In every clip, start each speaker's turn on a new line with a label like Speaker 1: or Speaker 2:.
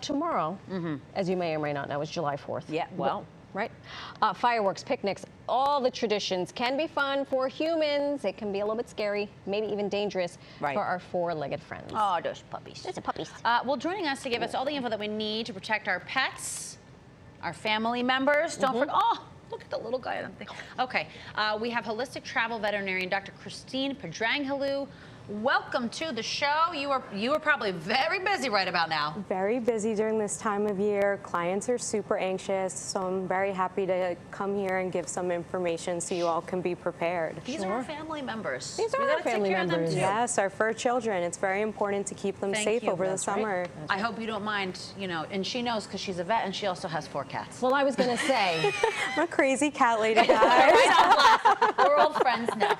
Speaker 1: Tomorrow, as you may or may not know, is July 4th.
Speaker 2: Yeah, well.
Speaker 1: Right? Fireworks, picnics, all the traditions can be fun for humans. It can be a little bit scary, maybe even dangerous for our four-legged friends.
Speaker 2: Oh, those puppies.
Speaker 1: Those are puppies.
Speaker 2: Well, joining us to give us all the info that we need to protect our pets, our family members. Don't forget, oh, look at the little guy. Okay, we have holistic travel veterinarian Dr. Christine Pedranghelu. Welcome to the show. You are probably very busy right about now.
Speaker 3: Very busy during this time of year. Clients are super anxious, so I'm very happy to come here and give some information so you all can be prepared.
Speaker 2: These are our family members.
Speaker 1: These are our family members.
Speaker 3: Yes, our fur children. It's very important to keep them safe over the summer.
Speaker 1: Right.
Speaker 2: I hope you don't mind, you know, and she knows because she's a vet and she also has 4 cats.
Speaker 1: Well, I was going to say.
Speaker 3: I'm a crazy cat lady, guys.
Speaker 2: We're old friends now.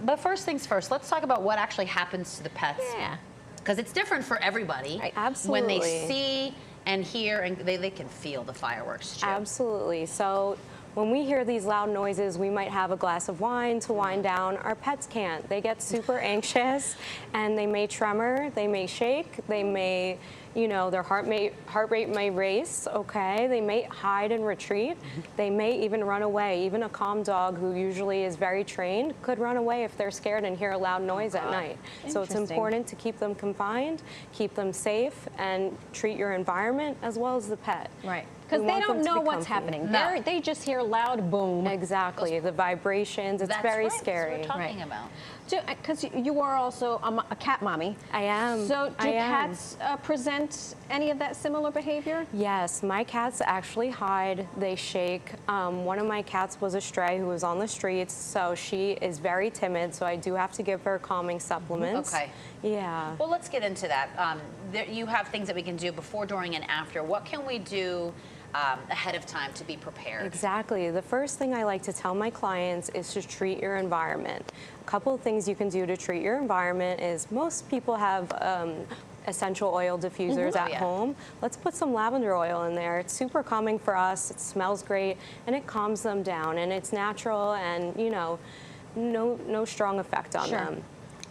Speaker 2: But first things first, let's talk about what actually happens to the pets.
Speaker 1: Yeah.
Speaker 2: Because it's different for everybody.
Speaker 3: Right. Absolutely.
Speaker 2: When they see and hear, and they can feel the fireworks too.
Speaker 3: Absolutely. So when we hear these loud noises, we might have a glass of wine to wind down. Our pets can't. They get super anxious, and they may tremor, they may shake, they may, you know, their heart rate may race, okay? They may hide and retreat. They may even run away. Even a calm dog who usually is very trained could run away if they're scared and hear a loud noise at night. So it's important to keep them confined, keep them safe, and treat your environment as well as the pet.
Speaker 1: Right. Because they don't know what's happening.
Speaker 2: No.
Speaker 1: They just hear loud boom.
Speaker 3: Exactly. The vibrations. It's very scary.
Speaker 2: That's what we're talking about.
Speaker 1: Because you are also a cat mommy.
Speaker 3: I am.
Speaker 1: So do cats present any of that similar behavior?
Speaker 3: Yes, my cats actually hide, they shake. One of my cats was a stray who was on the streets, so she is very timid, so I do have to give her calming supplements.
Speaker 2: Okay.
Speaker 3: Yeah.
Speaker 2: Well, let's get into that. You have things that we can do before, during, and after. What can we do ahead of time to be prepared?
Speaker 3: Exactly. The first thing I like to tell my clients is to treat your environment. A couple of things you can do to treat your environment is most people have essential oil diffusers at home. Let's put some lavender oil in there. It's super calming for us. It smells great and it calms them down, and it's natural and, you know, no strong effect on them.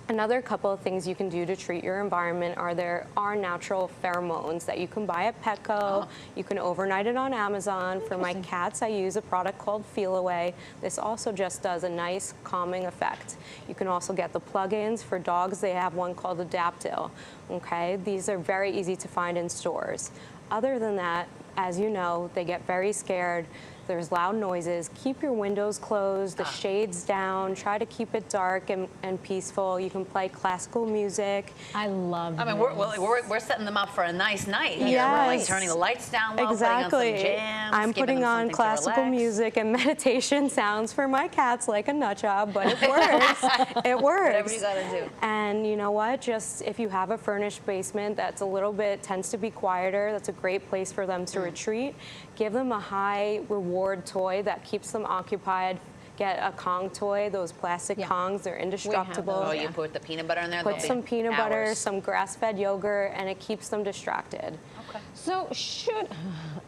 Speaker 3: Another couple of things you can do to treat your environment are there are natural pheromones that you can buy at Petco. You can overnight it on Amazon. For my cats, I use a product called Feel Away. This also just does a nice calming effect. You can also get the plug-ins. For dogs, they have one called Adaptil. Okay, these are very easy to find in stores. Other than that, as you know, they get very scared. There's loud noises. Keep your windows closed, the shades down. Try to keep it dark and peaceful. You can play classical music.
Speaker 1: I love
Speaker 2: I mean, we're setting them up for a nice night here.
Speaker 3: Yes.
Speaker 2: We're like turning the lights down low,
Speaker 3: Exactly.
Speaker 2: putting on some jams,
Speaker 3: I'm putting on classical music and meditation sounds for my cats like a nut job, but it works. It works.
Speaker 2: Whatever you gotta do.
Speaker 3: And you know what? Just if you have a furnished basement that's a little bit, tends to be quieter, that's a great place for them to retreat. Give them a high reward toy that keeps them occupied. Get a Kong toy, those plastic Kongs, they're indestructible.
Speaker 2: Oh, you put the peanut butter in there?
Speaker 3: Put some peanut butter, some grass-fed yogurt, and it keeps them distracted.
Speaker 2: Okay.
Speaker 1: So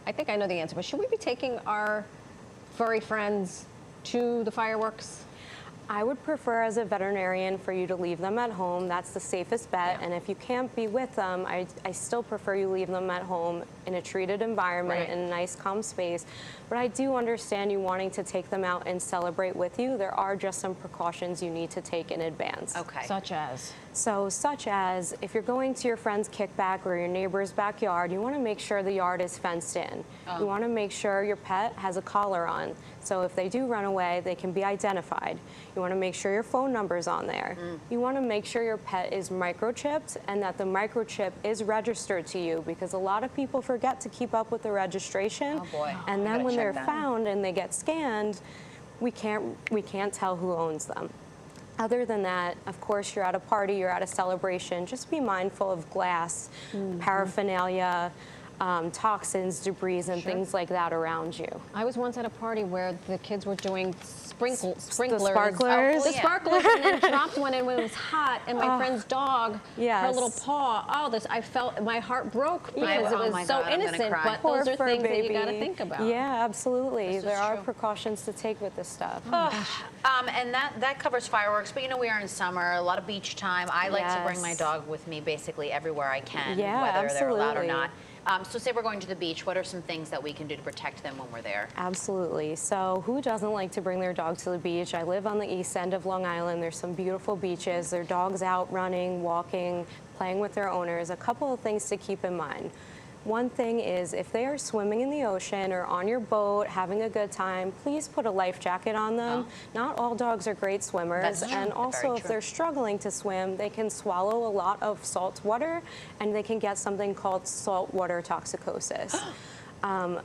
Speaker 1: I think I know the answer, but should we be taking our furry friends to the fireworks?
Speaker 3: I would prefer as a veterinarian for you to leave them at home. That's the safest bet. And if you can't be with them, I still prefer you leave them at home in a treated environment, in a nice calm space. But I do understand you wanting to take them out and celebrate with you. There are just some precautions you need to take in advance.
Speaker 2: Okay.
Speaker 1: Such as?
Speaker 3: So, such as if you're going to your friend's kickback or your neighbor's backyard, you want to make sure the yard is fenced in. You want to make sure your pet has a collar on. So if they do run away, they can be identified. You want to make sure your phone number's on there. You want to make sure your pet is microchipped and that the microchip is registered to you, because a lot of people forget to keep up with the registration.
Speaker 2: Oh boy.
Speaker 3: And then when they're found and they get scanned, we can't tell who owns them. Other than that, of course, you're at a party, you're at a celebration, just be mindful of glass, paraphernalia. toxins, debris, and things like that around you.
Speaker 1: I was once at a party where the kids were doing sprinklers.
Speaker 3: The sparklers.
Speaker 1: The sparklers, and then dropped one in when it was hot, and my friend's dog, her little paw, I felt, my heart broke because it was so innocent, but those are things that you got to think about.
Speaker 3: Yeah, absolutely. There are precautions to take with this stuff.
Speaker 2: And that covers fireworks, but you know, we are in summer, a lot of beach time. I like to bring my dog with me basically everywhere I can, whether they're allowed or not. So say we're going to the beach, what are some things that we can do to protect them when we're there?
Speaker 3: Absolutely. So who doesn't like to bring their dog to the beach? I live on the east end of Long Island. There's some beautiful beaches. There are dogs out running, walking, playing with their owners. A couple of things to keep in mind. One thing is if they are swimming in the ocean or on your boat having a good time, please put a life jacket on them. Not all dogs are great swimmers. And also if they're struggling to swim, they can swallow a lot of salt water and they can get something called saltwater toxicosis.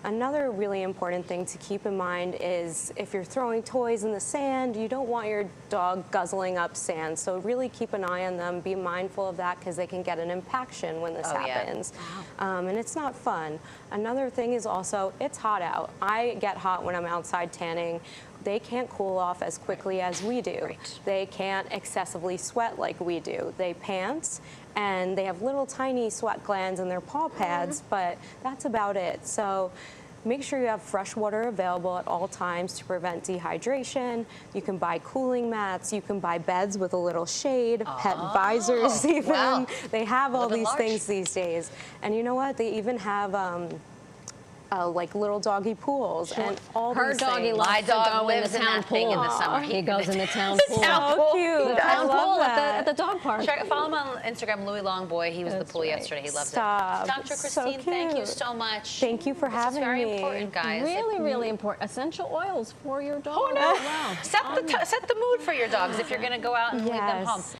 Speaker 3: Another really important thing to keep in mind is if you're throwing toys in the sand, you don't want your dog guzzling up sand. So really keep an eye on them. Be mindful of that because they can get an impaction when this happens. And it's not fun. Another thing is also, it's hot out. I get hot when I'm outside tanning. They can't cool off as quickly as we do. They can't excessively sweat like we do. They pant, and they have little tiny sweat glands in their paw pads, but that's about it. So make sure you have fresh water available at all times to prevent dehydration. You can buy cooling mats. You can buy beds with a little shade, pet visors even. They have all these things these days. And you know what? They even have like little doggy pools and all these things.
Speaker 1: Her doggy loves to go in the town pool in the summer. He goes in the town pool.
Speaker 3: So cute.
Speaker 1: The town pool at the dog park.
Speaker 2: Follow him on Instagram, Louis Longboy. He was at the pool yesterday. He loves it. Dr. Christine, thank you so much.
Speaker 3: Thank you for having me.
Speaker 2: This is very important, guys.
Speaker 1: Really, really important. Essential oils for your dog.
Speaker 2: Oh, no. Set the mood for your dogs if you're going to go out and leave them home.